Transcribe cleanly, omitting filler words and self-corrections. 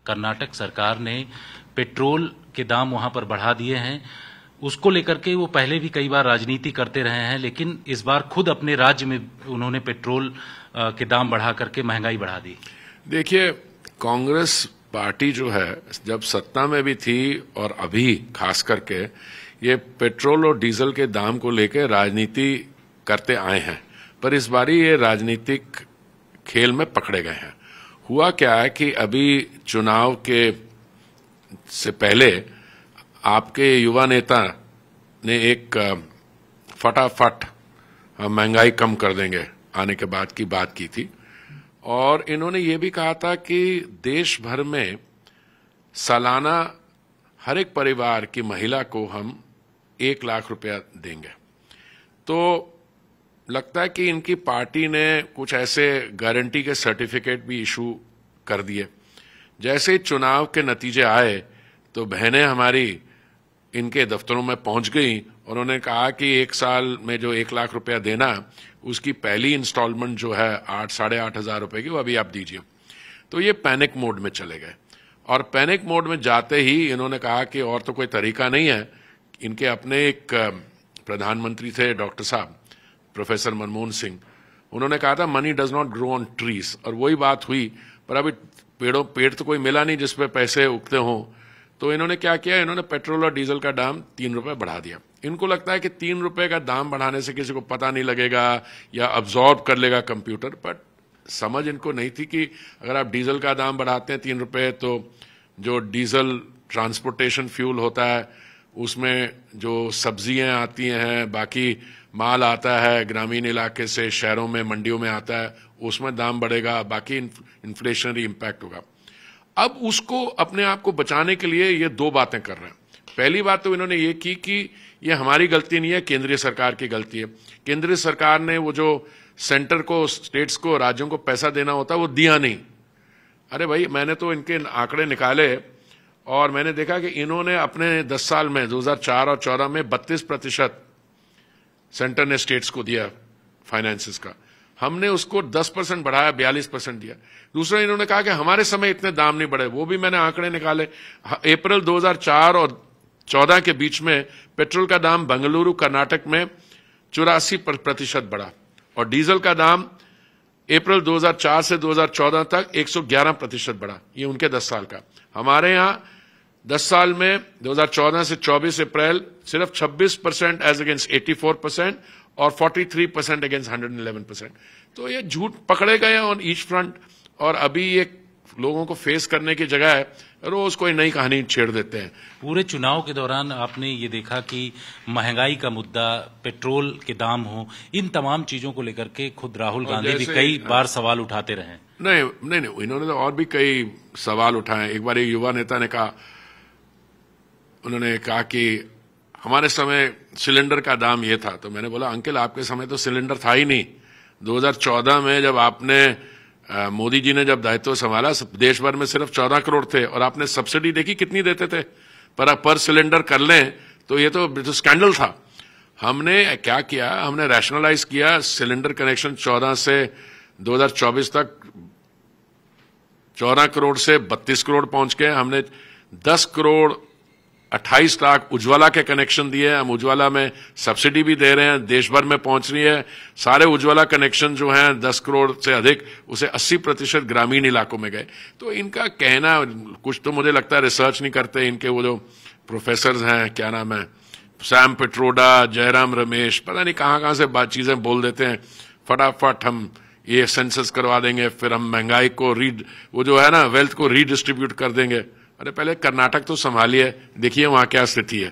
कर्नाटक सरकार ने पेट्रोल के दाम वहां पर बढ़ा दिए हैं। उसको लेकर के वो पहले भी कई बार राजनीति करते रहे हैं, लेकिन इस बार खुद अपने राज्य में उन्होंने पेट्रोल के दाम बढ़ा करके महंगाई बढ़ा दी। देखिए, कांग्रेस पार्टी जो है जब सत्ता में भी थी और अभी खास करके ये पेट्रोल और डीजल के दाम को लेकर राजनीति करते आए हैं, पर इस बारी ये राजनीतिक खेल में पकड़े गए हैं। हुआ क्या है कि अभी चुनाव के से पहले आपके युवा नेता ने एक फटाफट महंगाई कम कर देंगे आने के बाद की बात की थी, और इन्होंने ये भी कहा था कि देश भर में सालाना हर एक परिवार की महिला को हम 1 लाख रुपया देंगे। तो लगता है कि इनकी पार्टी ने कुछ ऐसे गारंटी के सर्टिफिकेट भी इशू कर दिए। जैसे ही चुनाव के नतीजे आए तो बहनें हमारी इनके दफ्तरों में पहुंच गई, उन्होंने कहा कि 1 साल में जो 1 लाख रुपया देना, उसकी पहली इंस्टॉलमेंट जो है 8-8.5 हजार रुपए की, वो अभी आप दीजिए। तो ये पैनिक मोड में चले गए, और पैनिक मोड में जाते ही इन्होंने कहा कि और तो कोई तरीका नहीं है। इनके अपने एक प्रधानमंत्री थे डॉक्टर साहब, प्रोफेसर मनमोहन सिंह, उन्होंने कहा था money does not grow on trees, और वही बात हुई। पर अभी पेड़ तो कोई मिला नहीं जिसपे पैसे उगते हों। तो इन्होंने क्या किया, इन्होंने पेट्रोल और डीजल का दाम 3 रुपए बढ़ा दिया। इनको लगता है कि 3 रुपए का दाम बढ़ाने से किसी को पता नहीं लगेगा या अब्जॉर्ब कर लेगा कंप्यूटर, बट समझ इनको नहीं थी कि अगर आप डीजल का दाम बढ़ाते हैं 3 रुपए, तो जो डीजल ट्रांसपोर्टेशन फ्यूल होता है उसमें जो सब्जियां आती हैं, बाकी माल आता है ग्रामीण इलाके से शहरों में मंडियों में आता है, उसमें दाम बढ़ेगा, बाकी इन्फ्लेशनरी इंपैक्ट होगा। अब उसको अपने आप को बचाने के लिए ये 2 बातें कर रहे हैं। पहली बात तो इन्होंने ये की कि ये हमारी गलती नहीं है, केंद्रीय सरकार की गलती है। केंद्रीय सरकार ने वो जो सेंटर को, स्टेट्स को, राज्यों को पैसा देना होता है वो दिया नहीं। अरे भाई, मैंने तो इनके आंकड़े निकाले और मैंने देखा कि इन्होंने अपने 10 साल में 2004 और 14 में 32% सेंटर ने स्टेट्स को दिया फाइनेंसेस का। हमने उसको 10% बढ़ाया, 42% दिया। दूसरा, इन्होंने कहा कि हमारे समय इतने दाम नहीं बढ़े, वो भी मैंने आंकड़े निकाले। अप्रैल 2004 और 14 के बीच में पेट्रोल का दाम बेंगलुरु कर्नाटक में 84% बढ़ा, और डीजल का दाम अप्रैल 2004 से 2014 तक 111% बढ़ा। ये उनके 10 साल का। हमारे यहां 10 साल में 2014 से 24 अप्रैल सिर्फ 26% एज अगेंस्ट 84% और 43% अगेंस्ट 111%। तो ये झूठ पकड़े गए ऑन ईच फ्रंट, और अभी ये लोगों को फेस करने की जगह है रोज कोई नई कहानी छेड़ देते हैं। पूरे चुनाव के दौरान आपने ये देखा कि महंगाई का मुद्दा, पेट्रोल के दाम हो, इन तमाम चीजों को लेकर के खुद राहुल गांधी भी कई बार सवाल उठाते रहे। नहीं, इन्होंने तो और भी कई सवाल उठाए। एक बार एक युवा नेता ने कहा, उन्होंने कहा कि हमारे समय सिलेंडर का दाम ये था। तो मैंने बोला, अंकल आपके समय तो सिलेंडर था ही नहीं। 2014 में जब आपने मोदी जी ने जब दायित्व संभाला, देश भर में सिर्फ 14 करोड़ थे, और आपने सब्सिडी देखी कितनी देते थे पर सिलेंडर कर लें, तो ये तो स्कैंडल था। हमने क्या किया, हमने रैशनलाइज किया सिलेंडर कनेक्शन 14 से 2024 तक 14 करोड़ से 32 करोड़ पहुंच गए। हमने 10 करोड़ 28 लाख उज्ज्वला के कनेक्शन दिए। हम उज्ज्वला में सब्सिडी भी दे रहे हैं, देश भर में पहुंच रही है। सारे उज्ज्वला कनेक्शन जो हैं 10 करोड़ से अधिक, उसे 80% ग्रामीण इलाकों में गए। तो इनका कहना, कुछ तो मुझे लगता है रिसर्च नहीं करते इनके वो जो प्रोफेसर हैं, क्या नाम है, सैम पिट्रोडा, जयराम रमेश, पता नहीं कहां से चीजें बोल देते हैं। फटाफट हम ये सेंसस करवा देंगे, फिर हम महंगाई को वो जो है ना, वेल्थ को रीडिस्ट्रीब्यूट कर देंगे। अरे पहले कर्नाटक तो संभालिए, देखिए वहां क्या स्थिति है।